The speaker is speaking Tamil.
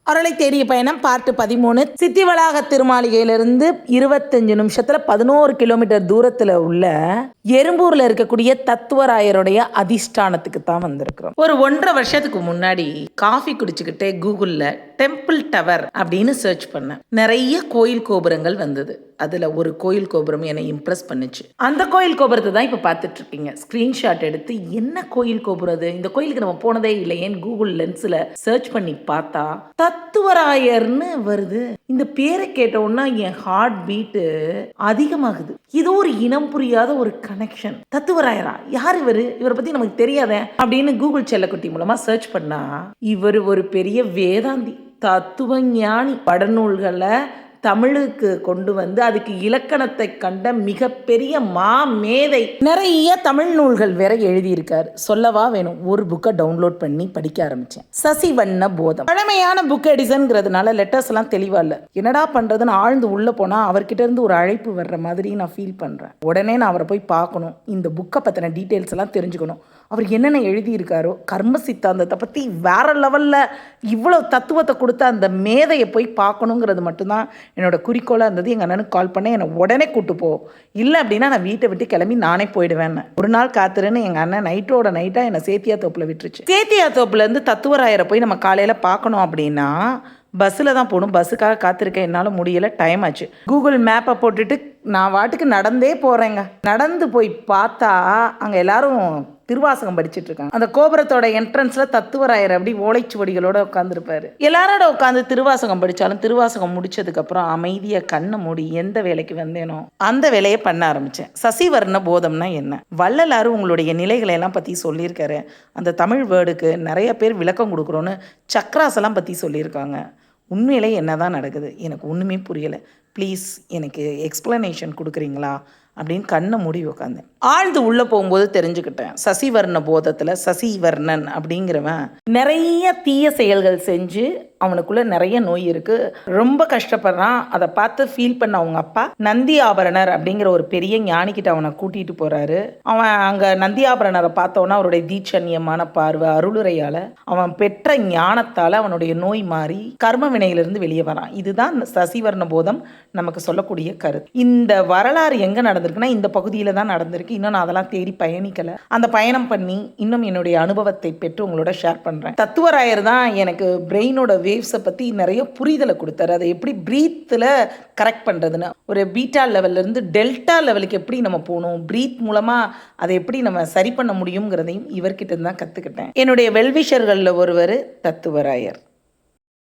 அவர்களை தேடிய பயணம் பார்ட் 13. சித்தி வளாக திருமாளிகையிலிருந்து 25 நிமிஷத்துல 11 கிலோமீட்டர் தூரத்துல உள்ள எறும்பூர்ல இருக்கக்கூடிய தத்துவராயருடைய அதிஷ்டானத்துக்கு தான் வந்திருக்கிறோம். ஒரு 1.5 வருஷத்துக்கு முன்னாடி காஃபி குடிச்சுக்கிட்டே கூகுள்ல டெம்பிள் டவர் அப்படின்னு சர்ச் பண்ணேன். நிறைய கோயில் கோபுரங்கள் வந்தது. அதுல ஒரு கோயில் கோபுரம் என்னை இம்ப்ரெஸ் பண்ணுச்சு. அந்த கோயில் கோபுரத்தை தான் இப்ப பார்த்துட்டு இருக்கீங்க. ஸ்கிரீன்ஷாட் எடுத்து என்ன கோயில் கோபுரம் அது, இந்த கோயிலுக்கு நம்ம போனதே இல்லை, ஏன் கூகுள் லென்ஸ்ல சர்ச் பண்ணி பார்த்தா தத்துவராயர்னு வருது. இந்த பேரை கேட்டோன்னா என் ஹார்ட் பீட்டு அதிகமாகுது. இது ஒரு இனம் புரியாத ஒரு கனெக்ஷன். தத்துவராயரா, யார் இவரை பத்தி நமக்கு தெரியாத அப்படின்னு கூகுள் செல்லக்குட்டி மூலமா சர்ச் பண்ணா இவர் ஒரு பெரிய வேதாந்தி, தத்துவ ஞானி. படநூல்களை தமிழுக்கு கொண்டு வந்து அதுக்கு இலக்கணத்தை கண்ட மிகப்பெரிய மேதை. நிறைய தமிழ் நூல்கள் வேற எழுதியிருக்காரு. சொல்லவா வேணும், ஒரு புக்கை டவுன்லோட் பண்ணி படிக்க ஆரம்பிச்சேன். சசிவண்ண போதம். பழமையான புக் எடிசன்ங்கிறதுனால லெட்டர்ஸ் எல்லாம் தெளிவா இல்லை. என்னடா பண்றதுன்னு ஆழ்ந்து உள்ள போனா அவர்கிட்ட இருந்து ஒரு அழைப்பு வர்ற மாதிரி நான் ஃபீல் பண்றேன். உடனே நான் அவரை போய் பார்க்கணும், இந்த புக்கை பத்தின டீட்டெயில்ஸ் எல்லாம் தெரிஞ்சுக்கணும். அவர் என்னென்ன எழுதியிருக்காரோ, கர்ம சித்தாந்தத்தை பற்றி வேற லெவலில் இவ்வளோ தத்துவத்தை கொடுத்த அந்த மேதையை போய் பார்க்கணுங்கிறது மட்டும்தான் என்னோட குறிக்கோளாக இருந்தது. எங்கள் அண்ணனுக்கு கால் பண்ண என்னை உடனே கூட்டு போ, இல்லை அப்படின்னா நான் வீட்டை விட்டு கிளம்பி நானே போயிடுவேன். ஒரு நாள் காத்துருன்னு எங்கள் அண்ணன் நைட்டோட நைட்டாக என்னை சேத்தியாத்தோப்பில் விட்டுருச்சு. சேத்தியாத்தோப்புலேருந்து தத்துவராயரை போய் நம்ம காலையில் பார்க்கணும் அப்படின்னா பஸ்ஸில் தான் போகணும். பஸ்ஸுக்காக காத்திருக்கேன், என்னால் முடியலை, டைம் ஆச்சு. கூகுள் மேப்பை போட்டுட்டு நான் வாட்டுக்கு நடந்தே போகிறேங்க. நடந்து போய் பார்த்தா அங்கே எல்லாரும் திருவாசகம் படிச்சுட்டு இருக்காங்க. அந்த கோபுரத்தோட என்ட்ரன்ஸ்ல தத்துவராயர் அப்படி ஓலைச்சுவடிகளோட உட்காந்துருப்பாரு. எல்லாரோட உட்காந்து திருவாசகம் படிச்சாலும் திருவாசகம் முடிச்சதுக்கு அப்புறம் அமைதியா கண்ணை மூடி எந்த வேலைக்கு வந்தேனோ அந்த வேலையை பண்ண ஆரம்பிச்சேன். சசிவர்ண போதம்னா என்ன? வள்ளலாறு உங்களுடைய நிலைகளை எல்லாம் பத்தி சொல்லியிருக்காரு. அந்த தமிழ் வேர்டுக்கு நிறைய பேர் விளக்கம் கொடுக்குறோன்னு சக்ராஸ் எல்லாம் பத்தி சொல்லியிருக்காங்க. உண்மையிலே என்னதான் நடக்குது எனக்கு ஒண்ணுமே புரியல. ப்ளீஸ் எனக்கு எக்ஸ்பிளனேஷன் கொடுக்குறீங்களா அப்படின்னு கண்ணை மூடி உட்காந்தேன். ஆழ்ந்து உள்ள போகும்போது தெரிஞ்சுக்கிட்டேன், சசிவர்ண போதத்துல சசிவர்ணன் அப்படிங்கிறவன் நிறைய தீய செயல்கள் செஞ்சு அவனுக்குள்ள நிறைய நோய் இருக்கு, ரொம்ப கஷ்டப்படுறான். அதை பார்த்து ஃபீல் பண்ண அவங்க அப்பா நந்தி ஆபரணர் அப்படிங்கிற ஒரு பெரிய ஞானிக்கிட்ட அவனை கூட்டிட்டு போறாரு. அவன் அங்க நந்தி ஆபரணரை பார்த்தோன்னா அவருடைய தீட்சண்யமான பார்வை, அருளுரையால அவன் பெற்ற ஞானத்தால அவனுடைய நோய் மாறி கர்ம வினையிலிருந்து வெளியே வரான். இதுதான் சசிவர்ண போதம் நமக்கு சொல்லக்கூடிய கருத்து. இந்த வரலாறு எங்க நடந்திருக்குன்னா இந்த பகுதியில தான் நடந்திருக்கு. இன்னும் நான் அதெல்லாம் தேடி பயணிக்கல. அந்த பயணம் பண்ணி இன்னும் என்னுடைய அனுபவத்தை பெற்று உங்களோட ஷேர் பண்றேன். தத்துவராயர் தான் எனக்கு பிரெயினோட வேவ்ஸை பற்றி நிறைய புரிதலை கொடுத்தாரு. அதை எப்படி ப்ரீத்தில் கரெக்ட் பண்ணுறதுன்னு, ஒரு பீட்டா லெவல்லேருந்து டெல்டா லெவலுக்கு எப்படி நம்ம போகணும், ப்ரீத் மூலமாக அதை எப்படி நம்ம சரி பண்ண முடியுங்கிறதையும் இவர்கிட்ட தான் கற்றுக்கிட்டேன். என்னுடைய வெல்விஷர்களில் ஒருவர் தத்துவராயர்.